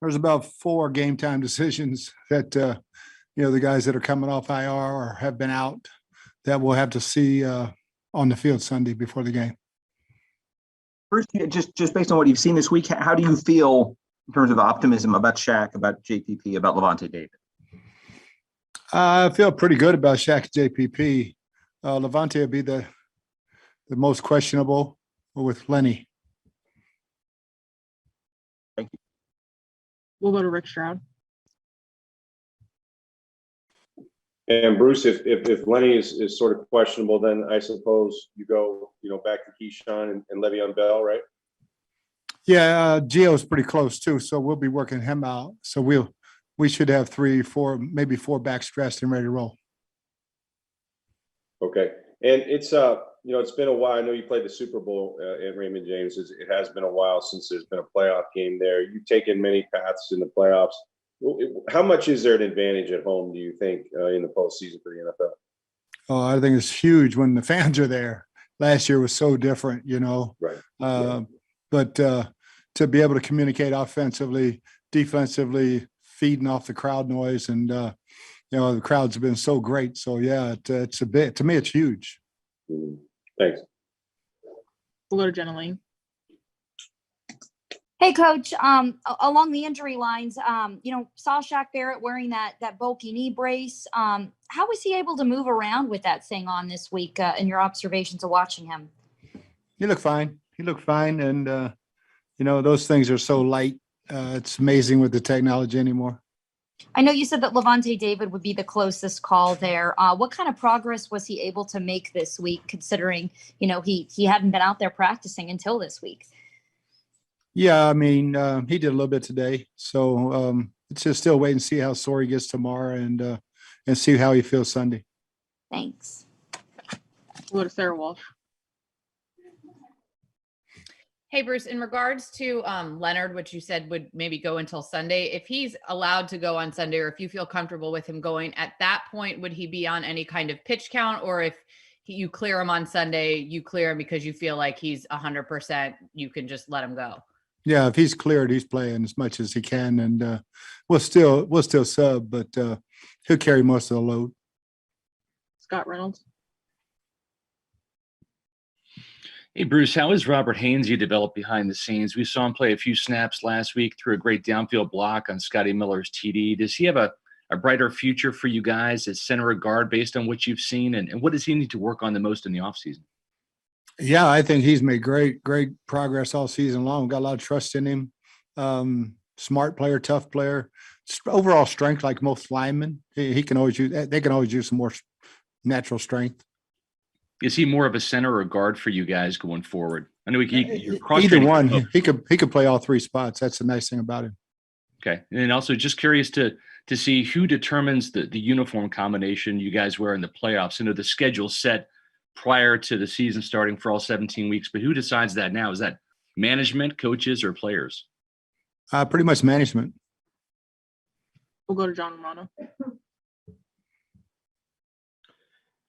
there's about 4 game time decisions that the guys that are coming off IR or have been out that we'll have to see on the field Sunday before the game. Bruce, just based on what you've seen this week, how do you feel in terms of optimism about Shaq, about JPP, about Lavonte David? I feel pretty good about Shaq and JPP. Lavonte will be the most questionable with Lenny. Thank you. We'll go to Rick Stroud. And Bruce, if Lenny is sort of questionable, then I suppose you go, back to Keyshawn and Le'Veon Bell, right? Yeah, Gio's pretty close too, so we'll be working him out. So we should have 3, 4, maybe 4 backs dressed and ready to roll. Okay, and it's it's been a while. I know you played the Super Bowl at Raymond James. It has been a while since there's been a playoff game there. You've taken many paths in the playoffs. How much is there an advantage at home, do you think, in the postseason for the NFL? Oh, I think it's huge when the fans are there. Last year was so different, Right. But to be able to communicate offensively, defensively, feeding off the crowd noise, and the crowds have been so great. So yeah, it's a bit. To me, it's huge. Mm-hmm. Thanks. We'll go to Jenna Lane. Hey, Coach. Along the injury lines, saw Shaq Barrett wearing that bulky knee brace. How was he able to move around with that thing on this week? In your observations of watching him, He looked fine. And those things are so light. It's amazing with the technology anymore. I know you said that Lavonte David would be the closest call there. What kind of progress was he able to make this week, considering he hadn't been out there practicing until this week? Yeah, I mean, he did a little bit today. So it's just still wait and see how sore he gets tomorrow and see how he feels Sunday. Thanks. We'll go to Sarah Walsh. Hey, Bruce, in regards to Leonard, which you said would maybe go until Sunday, if he's allowed to go on Sunday, or if you feel comfortable with him going, at that point, would he be on any kind of pitch count? Or if you clear him on Sunday, you clear him because you feel like he's 100%, you can just let him go? Yeah, if he's cleared, he's playing as much as he can, and we'll still sub, but he'll carry most of the load. Scott Reynolds. Hey, Bruce, how has Robert Hainsey developed behind the scenes? We saw him play a few snaps last week through a great downfield block on Scotty Miller's TD. Does he have a brighter future for you guys as center or guard based on what you've seen? And what does he need to work on the most in the offseason? Yeah, I think he's made great progress all season long. Got a lot of trust in him. Smart player, tough player. Overall strength, like most linemen. He can always use. They can always use some more natural strength. Is he more of a center or a guard for you guys going forward? I know you're either one. He could play all 3 spots. That's the nice thing about him. Okay, and also just curious to see who determines the uniform combination you guys wear in the playoffs. I know the schedule's set prior to the season starting for all 17 weeks, but who decides that now? Is that management, coaches, or players? Pretty much management. We'll go to John Romano.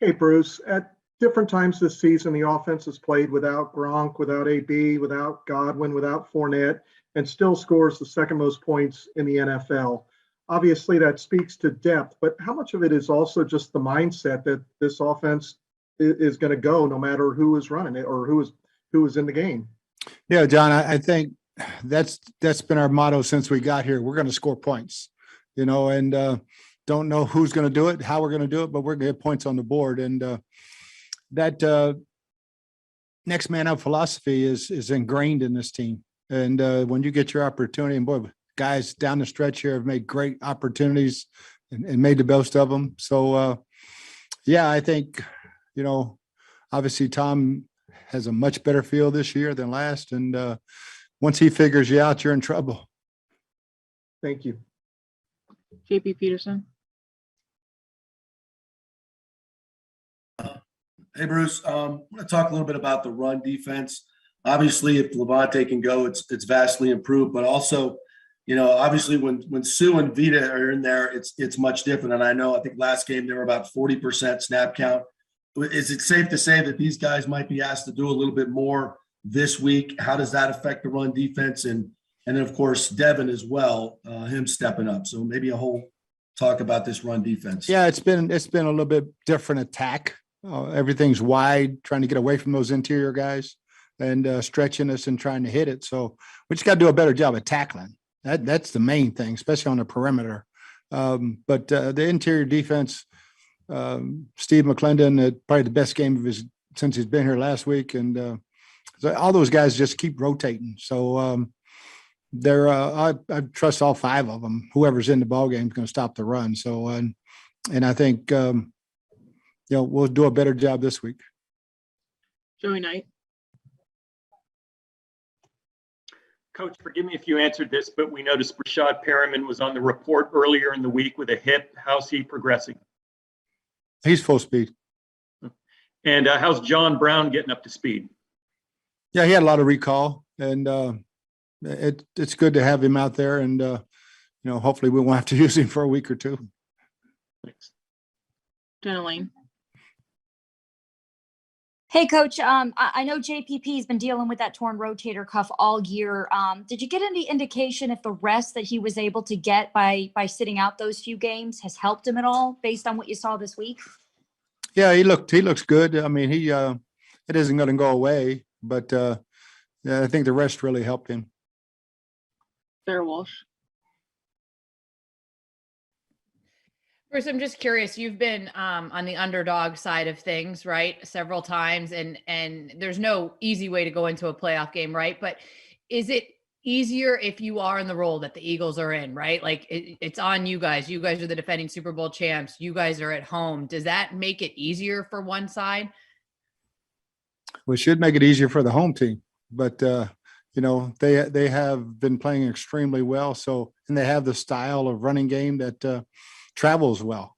Hey, Bruce. At different times this season, the offense has played without Gronk, without AB, without Godwin, without Fournette, and still scores the second most points in the NFL. Obviously, that speaks to depth, but how much of it is also just the mindset that this offense is going to go no matter who is running it or who is in the game? Yeah, John, I think that's been our motto since we got here. We're going to score points, and don't know who's going to do it, how we're going to do it, but we're going to get points on the board. And that next man up philosophy is ingrained in this team. And when you get your opportunity, and boy, guys down the stretch here have made great opportunities and made the best of them. So yeah, I think, obviously Tom has a much better feel this year than last. And once he figures you out, you're in trouble. Thank you. JP Peterson. Hey, Bruce, I want to talk a little bit about the run defense. Obviously, if Lavonte can go, it's vastly improved. But also, obviously when Sue and Vita are in there, it's much different. And I think last game they were about 40% snap count. Is it safe to say that these guys might be asked to do a little bit more this week? How does that affect the run defense? And And then, of course, Devin as well, him stepping up. So maybe a whole talk about this run defense. Yeah, it's been a little bit different attack. Everything's wide, trying to get away from those interior guys and stretching us and trying to hit it. So we just got to do a better job of tackling. That's the main thing, especially on the perimeter. But the interior defense, Steve McClendon, probably the best game of his since he's been here last week, and so all those guys just keep rotating. So I trust all five of them. Whoever's in the ball game is going to stop the run. So and I think we'll do a better job this week. Joey Knight. Coach, forgive me if you answered this, but we noticed Rashad Perriman was on the report earlier in the week with a hip. How's he progressing? He's full speed. And how's John Brown getting up to speed? Yeah, he had a lot of recall, and it's good to have him out there. And hopefully we won't have to use him for a week or two. Thanks. Jenna Lane. Hey, Coach, I know JPP has been dealing with that torn rotator cuff all year. Did you get any indication if the rest that he was able to get by sitting out those few games has helped him at all based on what you saw this week? Yeah, he looks good. I mean, it isn't going to go away, but I think the rest really helped him. Sarah Walsh. Bruce, I'm just curious. You've been on the underdog side of things, right, several times, and there's no easy way to go into a playoff game, right? But is it easier if you are in the role that the Eagles are in, right? Like it's on you guys. You guys are the defending Super Bowl champs. You guys are at home. Does that make it easier for one side? Well, it should make it easier for the home team, but they have been playing extremely well. So, and they have the style of running game that travels well,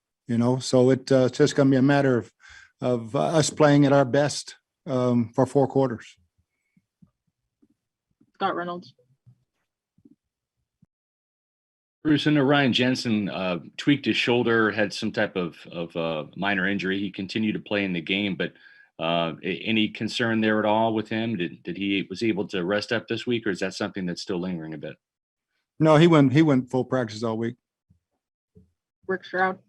so it's just going to be a matter of us playing at our best for 4 quarters. Scott Reynolds. Bruce, and Ryan Jensen tweaked his shoulder, had some type of minor injury. He continued to play in the game, but any concern there at all with him? Did he was able to rest up this week, or is that something that's still lingering a bit? No, he went full practice all week. Rick Stroud.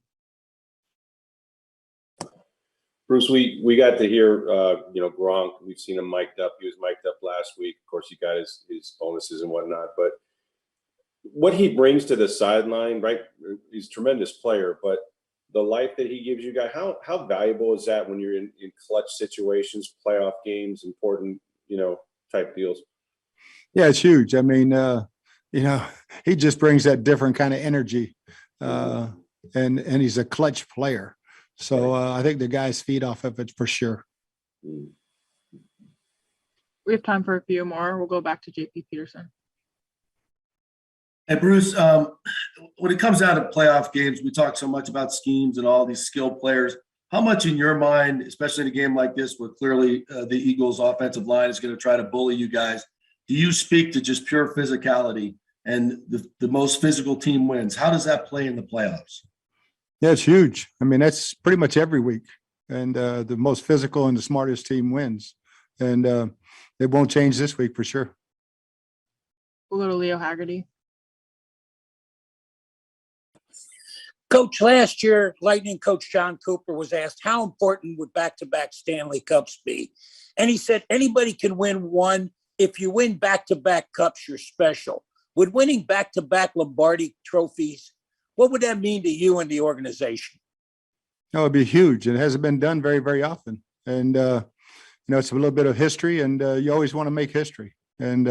Bruce, we got to hear, Gronk. We've seen him mic'd up. He was mic'd up last week. Of course, he got his bonuses and whatnot. But what he brings to the sideline, right? He's a tremendous player, but the life that he gives you guys, how valuable is that when you're in clutch situations, playoff games, important, type deals? Yeah, it's huge. I mean, he just brings that different kind of energy. And he's a clutch player. So I think the guys feed off of it for sure. We have time for a few more. We'll go back to JP Peterson. Hey, Bruce, when it comes down to playoff games, we talk so much about schemes and all these skilled players. How much in your mind, especially in a game like this where clearly the Eagles offensive line is going to try to bully you guys, do you speak to just pure physicality and the most physical team wins? How does that play in the playoffs? Yeah, it's huge. I mean, that's pretty much every week. And the most physical and the smartest team wins. And it won't change this week for sure. We'll go to Leo Haggerty. Coach, last year, Lightning coach John Cooper was asked how important would back-to-back Stanley Cups be? And he said, anybody can win one. If you win back-to-back cups, you're special. Would winning back-to-back Lombardi trophies, what would that mean to you and the organization? No, it'd be huge. It hasn't been done very, very often. And, it's a little bit of history, and you always want to make history. And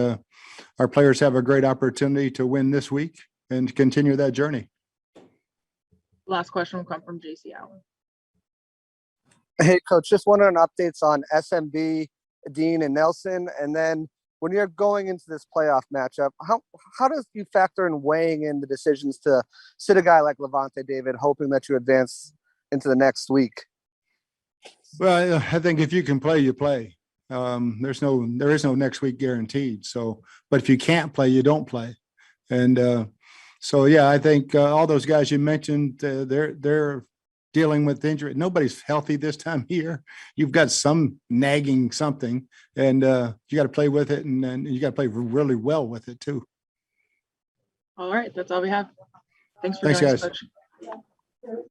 our players have a great opportunity to win this week and continue that journey. Last question will come from JC Allen. Hey, Coach, just wondering updates on SMB, Dean, and Nelson. And then when you're going into this playoff matchup, how does you factor in weighing in the decisions to sit a guy like Levante David, hoping that you advance into the next week? Well, I think if you can play, you play. There is no next week guaranteed. So, but if you can't play, you don't play. And so, yeah, I think all those guys you mentioned, they're dealing with injury. Nobody's healthy this time of year. You've got some nagging something, and you got to play with it, and you got to play really well with it too. All right, that's all we have. Thanks for Thanks, joining us, guys. Coach.